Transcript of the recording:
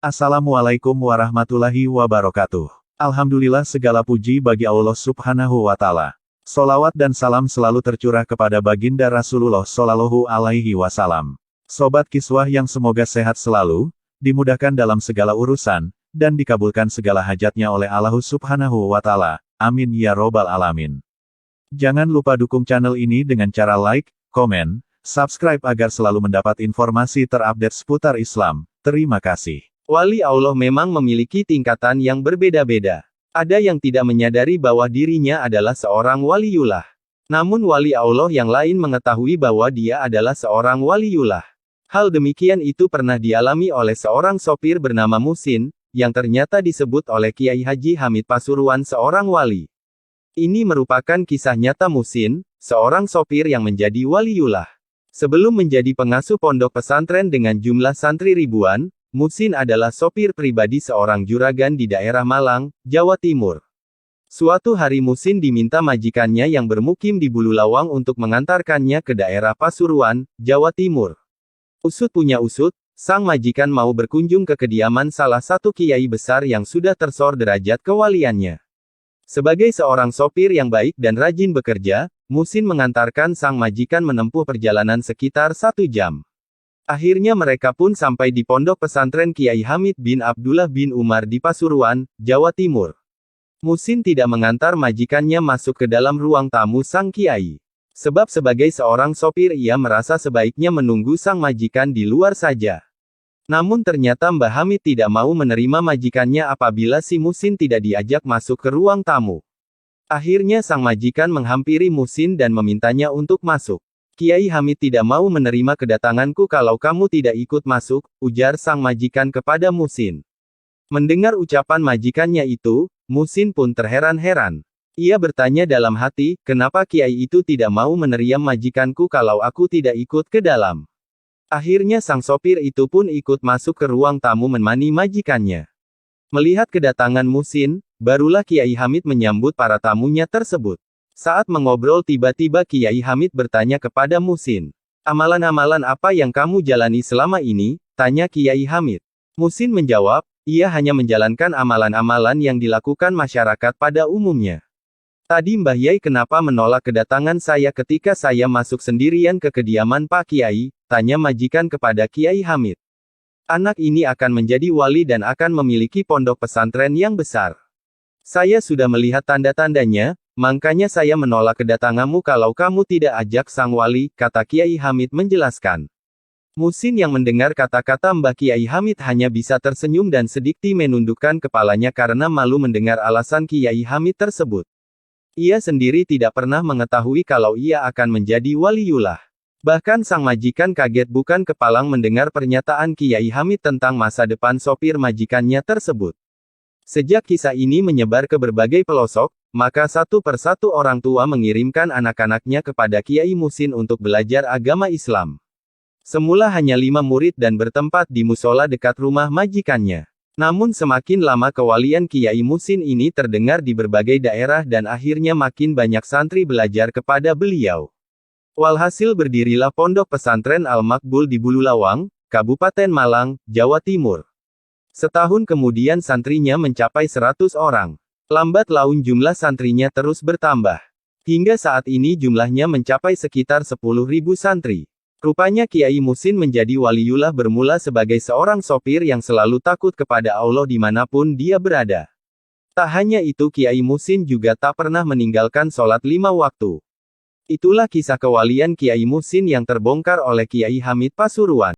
Assalamualaikum warahmatullahi wabarakatuh. Alhamdulillah, segala puji bagi Allah Subhanahu wa Ta'ala. Solawat dan salam selalu tercurah kepada baginda Rasulullah Shallallahu Alaihi Wasallam. Sobat Kiswah yang semoga sehat selalu, dimudahkan dalam segala urusan, dan dikabulkan segala hajatnya oleh Allah Subhanahu wa Ta'ala. Amin ya Robbal Alamin. Jangan lupa dukung channel ini dengan cara like, komen, subscribe agar selalu mendapat informasi terupdate seputar Islam. Terima kasih. Wali Allah memang memiliki tingkatan yang berbeda-beda. Ada yang tidak menyadari bahwa dirinya adalah seorang waliullah. Namun wali Allah yang lain mengetahui bahwa dia adalah seorang waliullah. Hal demikian itu pernah dialami oleh seorang sopir bernama Musin, yang ternyata disebut oleh Kiai Haji Hamid Pasuruan seorang wali. Ini merupakan kisah nyata Musin, seorang sopir yang menjadi waliullah. Sebelum menjadi pengasuh pondok pesantren dengan jumlah santri ribuan, Musin adalah sopir pribadi seorang juragan di daerah Malang, Jawa Timur. Suatu hari Musin diminta majikannya yang bermukim di Bululawang untuk mengantarkannya ke daerah Pasuruan, Jawa Timur. Usut punya usut, sang majikan mau berkunjung ke kediaman salah satu kiai besar yang sudah tersor derajat kewaliannya. Sebagai seorang sopir yang baik dan rajin bekerja, Musin mengantarkan sang majikan menempuh perjalanan sekitar 1 jam. Akhirnya mereka pun sampai di pondok pesantren Kiai Hamid bin Abdullah bin Umar di Pasuruan, Jawa Timur. Musin tidak mengantar majikannya masuk ke dalam ruang tamu sang kiai. Sebab sebagai seorang sopir ia merasa sebaiknya menunggu sang majikan di luar saja. Namun ternyata Mbah Hamid tidak mau menerima majikannya apabila si Musin tidak diajak masuk ke ruang tamu. Akhirnya sang majikan menghampiri Musin dan memintanya untuk masuk. Kiai Hamid tidak mau menerima kedatanganku kalau kamu tidak ikut masuk, ujar sang majikan kepada Musin. Mendengar ucapan majikannya itu, Musin pun terheran-heran. Ia bertanya dalam hati, kenapa kiai itu tidak mau menerima majikanku kalau aku tidak ikut ke dalam. Akhirnya sang sopir itu pun ikut masuk ke ruang tamu menemani majikannya. Melihat kedatangan Musin, barulah Kiai Hamid menyambut para tamunya tersebut. Saat mengobrol tiba-tiba Kiai Hamid bertanya kepada Musin. Amalan-amalan apa yang kamu jalani selama ini? Tanya Kiai Hamid. Musin menjawab, ia hanya menjalankan amalan-amalan yang dilakukan masyarakat pada umumnya. Tadi Mbah Yai kenapa menolak kedatangan saya ketika saya masuk sendirian ke kediaman Pak Kiai? Tanya majikan kepada Kiai Hamid. Anak ini akan menjadi wali dan akan memiliki pondok pesantren yang besar. Saya sudah melihat tanda-tandanya, makanya saya menolak kedatanganmu kalau kamu tidak ajak sang wali, kata Kiai Hamid menjelaskan. Musin yang mendengar kata-kata Mbah Kiai Hamid hanya bisa tersenyum dan sedikit menundukkan kepalanya karena malu mendengar alasan Kiai Hamid tersebut. Ia sendiri tidak pernah mengetahui kalau ia akan menjadi waliullah. Bahkan sang majikan kaget bukan kepalang mendengar pernyataan Kiai Hamid tentang masa depan sopir majikannya tersebut. Sejak kisah ini menyebar ke berbagai pelosok, maka satu persatu orang tua mengirimkan anak-anaknya kepada Kiai Musin untuk belajar agama Islam. Semula hanya 5 murid dan bertempat di musola dekat rumah majikannya. Namun semakin lama kewalian Kiai Musin ini terdengar di berbagai daerah dan akhirnya makin banyak santri belajar kepada beliau. Walhasil berdirilah pondok pesantren Al-Makbul di Bululawang, Kabupaten Malang, Jawa Timur. Setahun kemudian santrinya mencapai 100 orang. Lambat laun jumlah santrinya terus bertambah. Hingga saat ini jumlahnya mencapai sekitar 10.000 santri. Rupanya Kiai Musin menjadi waliullah bermula sebagai seorang sopir yang selalu takut kepada Allah dimanapun dia berada. Tak hanya itu Kiai Musin juga tak pernah meninggalkan sholat 5 waktu. Itulah kisah kewalian Kiai Musin yang terbongkar oleh Kiai Hamid Pasuruan.